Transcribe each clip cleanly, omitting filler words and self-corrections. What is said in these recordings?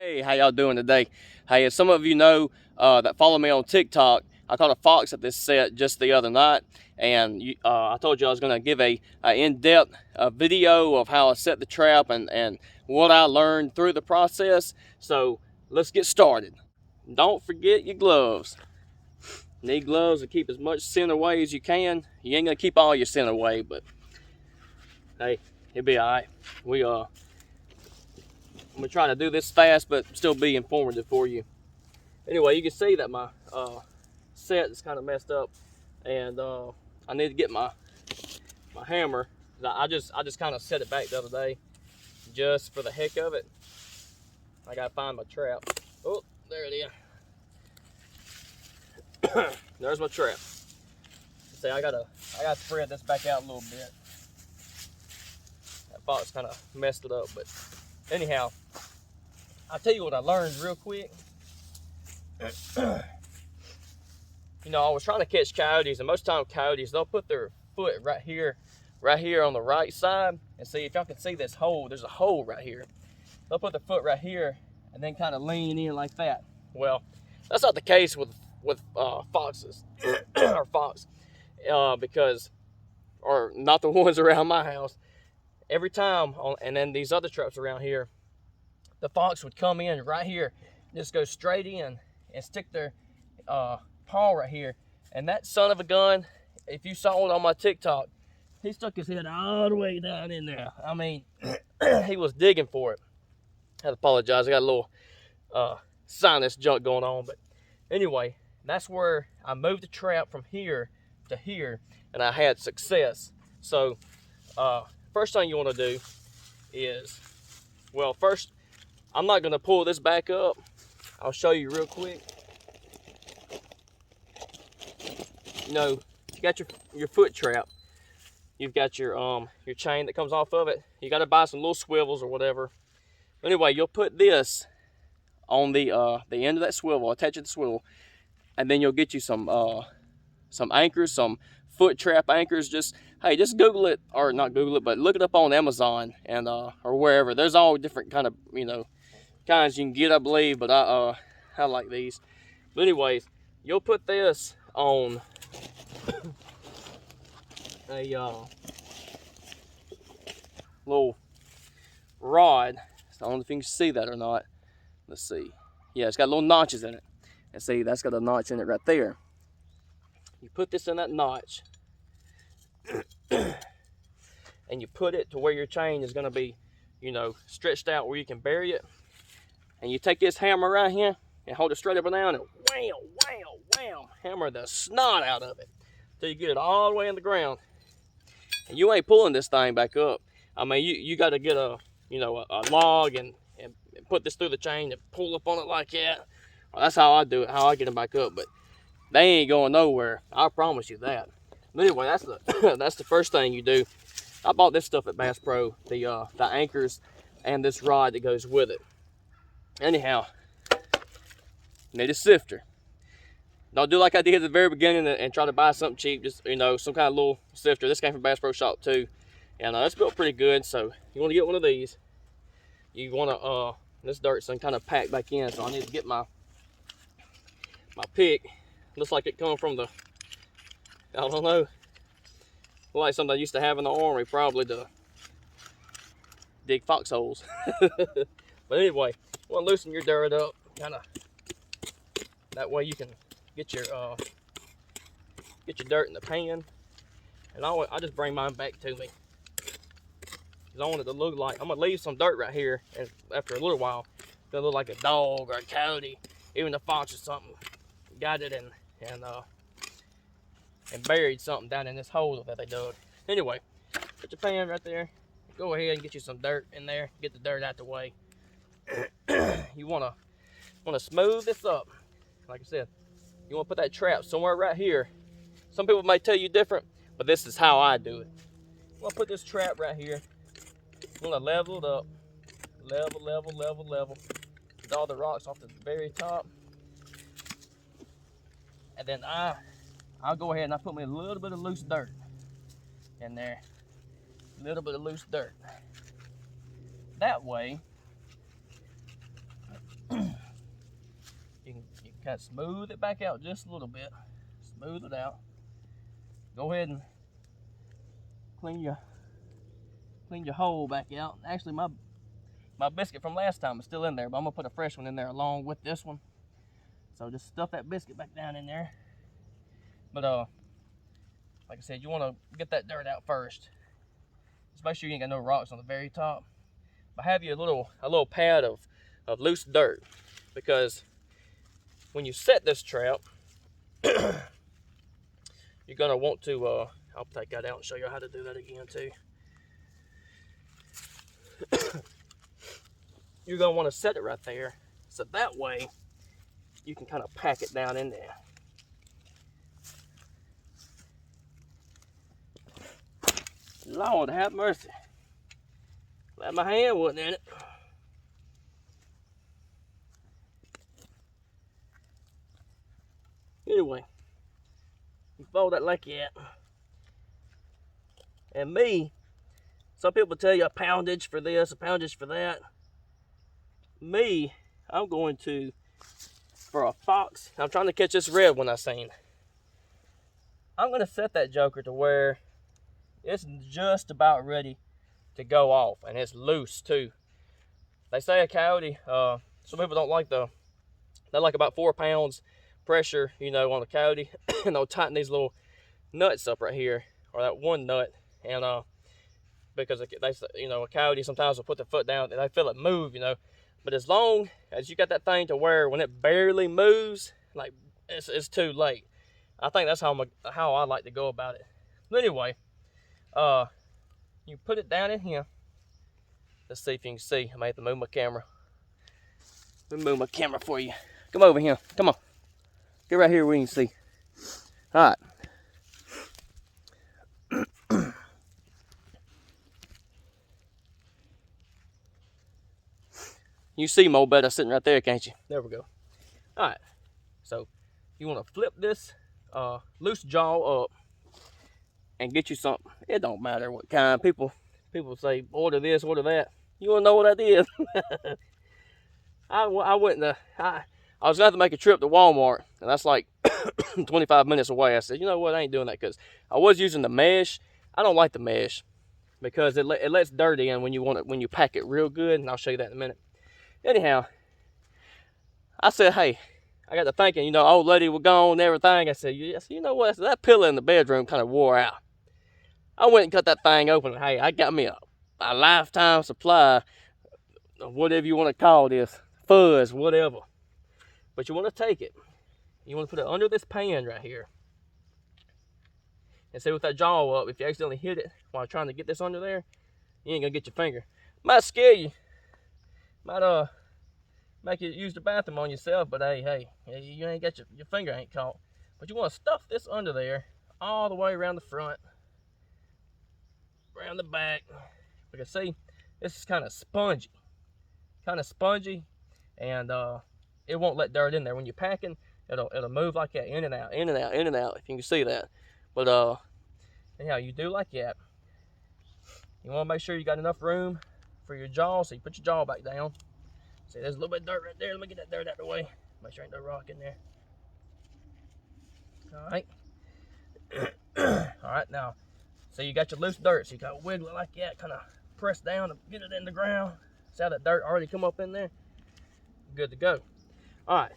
Hey, how y'all doing today? Hey, as some of you know that follow me on TikTok, I caught a fox at this set just the other night, and I told you I was going to give a in-depth video of how I set the trap and what I learned through the process. So let's get started. Don't forget your gloves. Need gloves to keep as much scent away as you can. You ain't gonna keep all your scent away, but hey, it'll be all right. I'm gonna try to do this fast, but still be informative for you. Anyway, you can see that my set is kind of messed up, and I need to get my hammer. I just kind of set it back the other day, just for the heck of it. I gotta find my trap. Oh, there it is. There's my trap. See, I gotta spread this back out a little bit. That fox kind of messed it up, but anyhow, I'll tell you what I learned real quick. You know, I was trying to catch coyotes, and most time coyotes, they'll put their foot right here on the right side. And see, if y'all can see this hole, there's a hole right here. They'll put their foot right here and then kind of lean in like that. Well, that's not the case with foxes or fox, because, or not the ones around my house. Every time, and then these other traps around here, the fox would come in right here, just go straight in and stick their paw right here. And that son of a gun, if you saw it on my TikTok, he stuck his head all the way down in there. I mean, he was digging for it. I had to apologize. I got a little sinus junk going on. But anyway, that's where I moved the trap from here to here, and I had success. So first thing you want to do is, well, first, I'm not going to pull this back up. I'll show you real quick. You know, you got your foot trap. You've got your chain that comes off of it. You got to buy some little swivels or whatever. Anyway, you'll put this on the end of that swivel, attach it to the swivel, and then you'll get you some anchors, some foot trap anchors. Just Google it, or not Google it, but look it up on Amazon and or wherever. There's all different kind of kinds you can get, I believe, but I like these. But anyways, you'll put this on a little rod. I don't know if you can see that or not. Let's see. Yeah, it's got little notches in it. And see, that's got a notch in it right there. You put this in that notch, and you put it to where your chain is going to be, stretched out where you can bury it. And you take this hammer right here and hold it straight up and down and wham, wham, wham, hammer the snot out of it till you get it all the way in the ground. And you ain't pulling this thing back up. I mean, you got to get a log and put this through the chain and pull up on it like that. Well, that's how I do it, how I get them back up. But they ain't going nowhere. I promise you that. But anyway, that's the that's the first thing you do. I bought this stuff at Bass Pro, the anchors and this rod that goes with it. Anyhow, need a sifter. Don't do like I did at the very beginning and try to buy something cheap. Just some kind of little sifter. This came from Bass Pro Shop too, and it's built pretty good. So you want to get one of these. You want to this dirt's kind of packed back in, so I need to get my pick. Looks like it come from the, I don't know, like something I used to have in the army, probably to dig foxholes. But anyway, you want to loosen your dirt up, kind of. That way you can get your dirt in the pan. And I just bring mine back to me. Cause I want it to look like, I'm gonna leave some dirt right here, and after a little while, it's gonna look like a dog or a coyote, even a fox or something, got it and buried something down in this hole that they dug. Anyway, put your pan right there. Go ahead and get you some dirt in there. Get the dirt out the way. You wanna smooth this up. Like I said, you wanna put that trap somewhere right here. Some people may tell you different, but this is how I do it. I'm gonna put this trap right here. I'm gonna level it up. Level. Get all the rocks off the very top. And then I'll go ahead and I put me a little bit of loose dirt in there. A little bit of loose dirt. That way, kind of smooth it back out just a little bit. Smooth it out. Go ahead and clean your hole back out. Actually, my biscuit from last time is still in there, but I'm gonna put a fresh one in there along with this one. So just stuff that biscuit back down in there. But like I said, you want to get that dirt out first. Just make sure you ain't got no rocks on the very top. But have you a little pad of loose dirt, because when you set this trap, you're gonna want to. I'll take that out and show you how to do that again too. You're gonna want to set it right there, so that way you can kind of pack it down in there. Lord have mercy. Glad my hand wasn't in it. Anyway, you fold that like that. And me, some people tell you a poundage for this, a poundage for that. Me, I'm going to, for a fox, I'm trying to catch this red one I seen. I'm going to set that joker to where it's just about ready to go off, and it's loose too. They say a coyote, some people don't like they like about 4 pounds pressure, you know, on the coyote, and they'll tighten these little nuts up right here, or that one nut, and because they, you know, a coyote sometimes will put their foot down and they feel it move, you know. But as long as you got that thing to where when it barely moves, like it's too late. I think that's how I like to go about it. But anyway, you put it down in here. Let's see if you can see. I might have to move my camera. Let me move my camera for you. Come over here. Come on. Get right here where you can see. All right. You see Mo better sitting right there, can't you? There we go. All right. So you want to flip this loose jaw up and get you something. It don't matter what kind. People say order this, order that. You want to know what I did? I went to I was going to have to make a trip to Walmart, and that's like 25 minutes away. I said, you know what, I ain't doing that, because I was using the mesh. I don't like the mesh because it lets dirt in when you pack it real good, and I'll show you that in a minute. Anyhow, I said, hey, I got to thinking, you know, old lady was gone and everything. I said, you know what? I said, that pillow in the bedroom kind of wore out. I went and cut that thing open, and hey, I got me a lifetime supply of whatever you want to call this, fuzz, whatever. But you want to take it, you want to put it under this pan right here. And see, with that jaw up, if you accidentally hit it while trying to get this under there, you ain't gonna get your finger. Might scare you. Might make you use the bathroom on yourself, but hey, you ain't got your finger ain't caught. But you want to stuff this under there all the way around the front, around the back. Because see, this is kind of spongy, and it won't let dirt in there. When you're packing, it'll move like that, in and out, in and out, in and out, if you can see that. But anyhow, you do like that. You want to make sure you got enough room for your jaw, so you put your jaw back down. See, there's a little bit of dirt right there. Let me get that dirt out of the way. Make sure ain't no rock in there. Alright. Alright, now, so you got your loose dirt, so you got to wiggle it like that, kind of press down to get it in the ground. See how that dirt already come up in there? Good to go. Alright,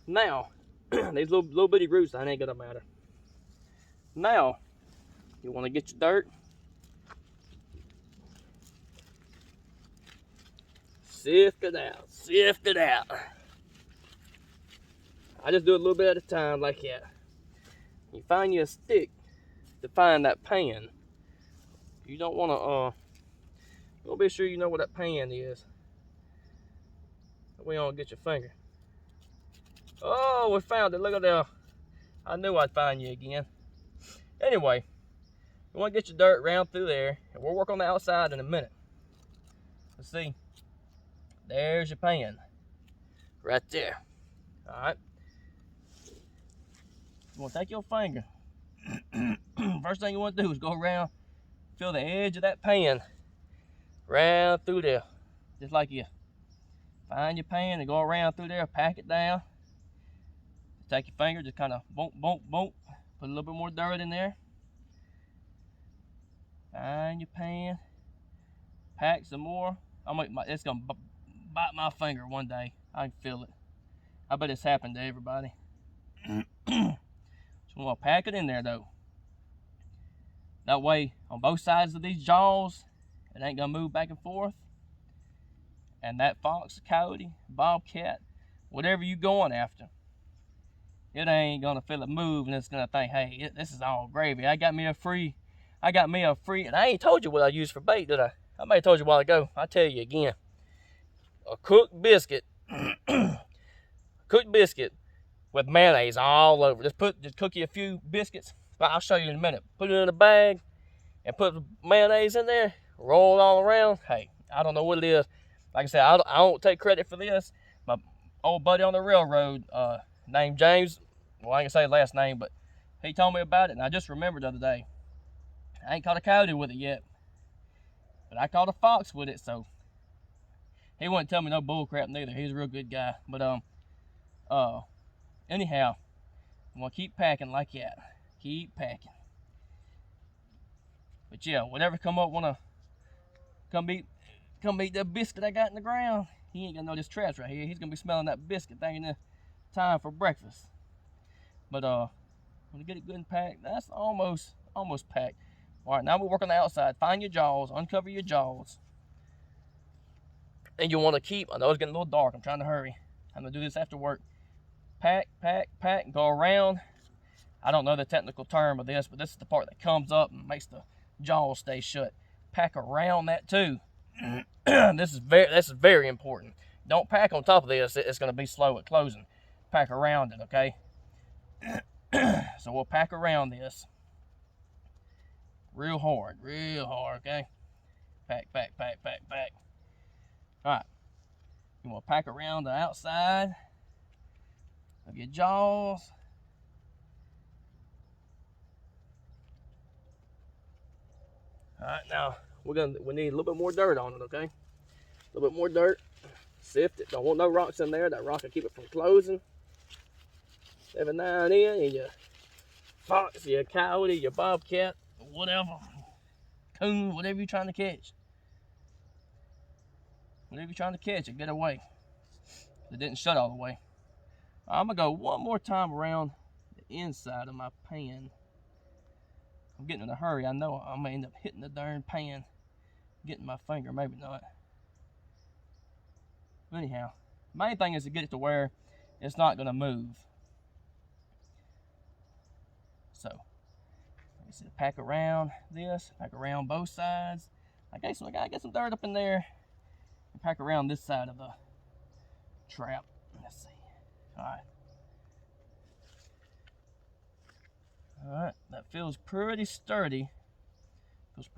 now, these little bitty roots, that ain't gonna matter. Now, you want to get your dirt. Sift it out, sift it out. I just do it a little bit at a time like that. You find you a stick to find that pan. You don't want to, you want to be sure you know what that pan is. That way you don't get your finger. Oh, we found it, look at that. I knew I'd find you again. Anyway, you want to get your dirt round through there, and we'll work on the outside in a minute. Let's see. There's your pan. Right there. Alright. You want to take your finger. First thing you want to do is go around, feel the edge of that pan. Round through there. Just like you find your pan and go around through there, pack it down. Take your finger, just kind of boom, boom, boom. Put a little bit more dirt in there. Find your pan. Pack some more. It's gonna bite my finger one day. I can feel it. I bet it's happened to everybody. So I'm gonna pack it in there though. That way, on both sides of these jaws, it ain't gonna move back and forth. And that fox, coyote, bobcat, whatever you going after, it ain't gonna feel it move, and it's gonna think, hey, this is all gravy. I got me a free, and I ain't told you what I used for bait, did I? I may have told you a while ago. I'll tell you again. A cooked biscuit, with mayonnaise all over. Just cook you a few biscuits. I'll show you in a minute. Put it in a bag and put mayonnaise in there. Roll it all around. Hey, I don't know what it is. Like I said, I don't take credit for this. My old buddy on the railroad, named James, well, I ain't gonna say his last name, but he told me about it, and I just remembered the other day. I ain't caught a coyote with it yet, but I caught a fox with it, so he wouldn't tell me no bull crap neither. He's a real good guy. But anyhow, I'm gonna keep packing like that. Keep packing. But yeah, whatever come up wanna come eat that biscuit I got in the ground, he ain't gonna know this trash right here. He's gonna be smelling that biscuit thinking it's time for breakfast. But when you get it good and packed, that's almost packed. All right, now we work on the outside. Find your jaws, uncover your jaws. And you want to keep, I know it's getting a little dark, I'm trying to hurry. I'm gonna do this after work. Pack, and go around. I don't know the technical term of this, but this is the part that comes up and makes the jaws stay shut. Pack around that too. This is very important. Don't pack on top of this, it's gonna be slow at closing. Pack around it, okay? So we'll pack around this. Real hard, okay? Pack. All right, you want to pack around the outside of your jaws. All right, now we need a little bit more dirt on it, okay? A little bit more dirt. Sift it. Don't want no rocks in there. That rock will keep it from closing. Every now and then, your fox, your coyote, your bobcat, whatever, coon, whatever you're trying to catch. Whenever you're trying to catch it, get away. It didn't shut all the way. I'm going to go one more time around the inside of my pan. I'm getting in a hurry. I know I'm going to end up hitting the darn pan. Getting my finger, maybe not. But anyhow, main thing is to get it to where it's not going to move. So, like I said, pack around this, pack around both sides. Okay, so I got to get some dirt up in there. Pack around this side of the trap. Let's see. Alright, that feels pretty sturdy. It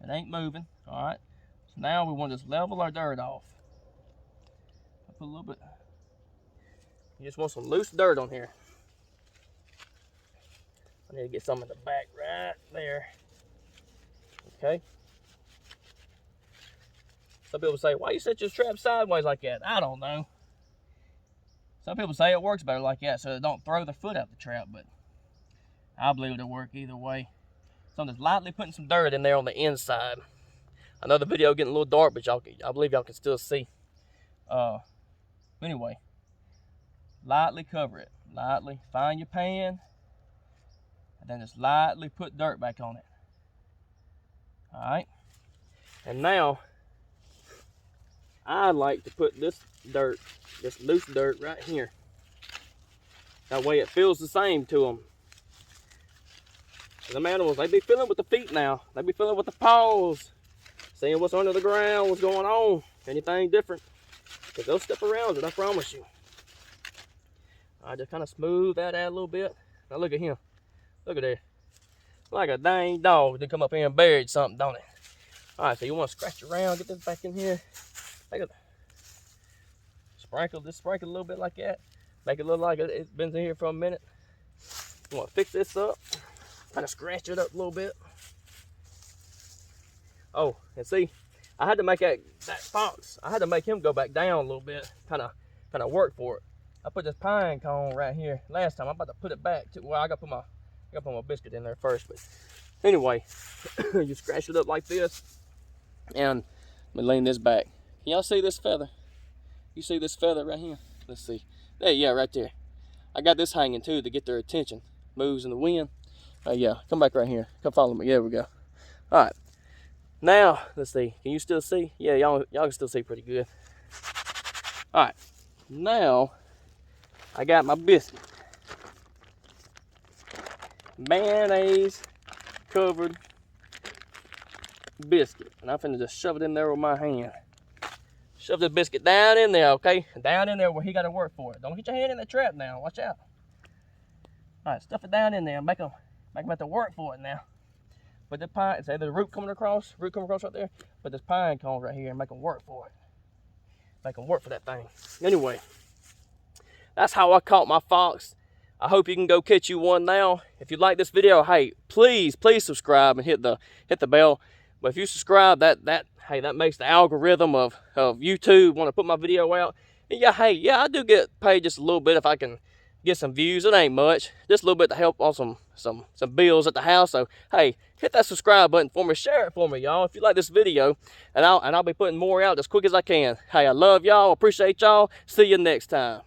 ain't moving. Alright, so now we want to just level our dirt off. I put a little bit. You just want some loose dirt on here. I need to get some in the back right there. Okay. Some people say, why you set your trap sideways like that? I don't know. Some people say it works better like that so it don't throw the foot out the trap, but I believe it'll work either way. So I'm just lightly putting some dirt in there on the inside. I know the video getting a little dark, but I believe y'all can still see. Anyway, lightly cover it. Lightly find your pan, and then just lightly put dirt back on it. All right, and now I like to put this loose dirt right here. That way it feels the same to them. The animals, they be feeling with the feet now. They be feeling with the paws. Seeing what's under the ground, what's going on, anything different. Because they'll step around it, I promise you. I just kind of smooth that out a little bit. Now look at him. Look at there. Like a dang dog to come up here and buried something, don't it? Alright, so you want to scratch around, get this back in here. Sprinkle a little bit like that. Make it look like it's been in here for a minute. You want to fix this up. Kind of scratch it up a little bit. Oh, and see, I had to make that fox. I had to make him go back down a little bit. Kind of work for it. I put this pine cone right here last time. I'm about to put it back to, well, I gotta put my biscuit in there first, but anyway, you scratch it up like this, and let me lean this back. Can y'all see this feather? You see this feather right here? Let's see. There, yeah, right there. I got this hanging too to get their attention. Moves in the wind. Yeah, come back right here. Come follow me. There we go. All right. Now, let's see. Can you still see? Yeah, y'all can still see pretty good. All right. Now, I got my biscuit. Mayonnaise covered biscuit. And I'm finna just shove it in there with my hand. Shove the biscuit down in there, okay? Down in there where he got to work for it. Don't get your hand in the trap now. Watch out. All right, stuff it down in there. Make him have to work for it now. But the pine, say the root coming across right there. But this pine cone right here and make them work for it. Make them work for that thing. Anyway, that's how I caught my fox. I hope you can go catch you one now. If you like this video, hey, please subscribe and hit the bell. But if you subscribe, that makes the algorithm of YouTube want to put my video out. And yeah, hey, yeah, I do get paid just a little bit if I can get some views. It ain't much, just a little bit to help on some bills at the house. So hey, hit that subscribe button for me, share it for me, y'all, if you like this video, and I'll be putting more out as quick as I can. Hey, I love y'all, appreciate y'all. See you next time.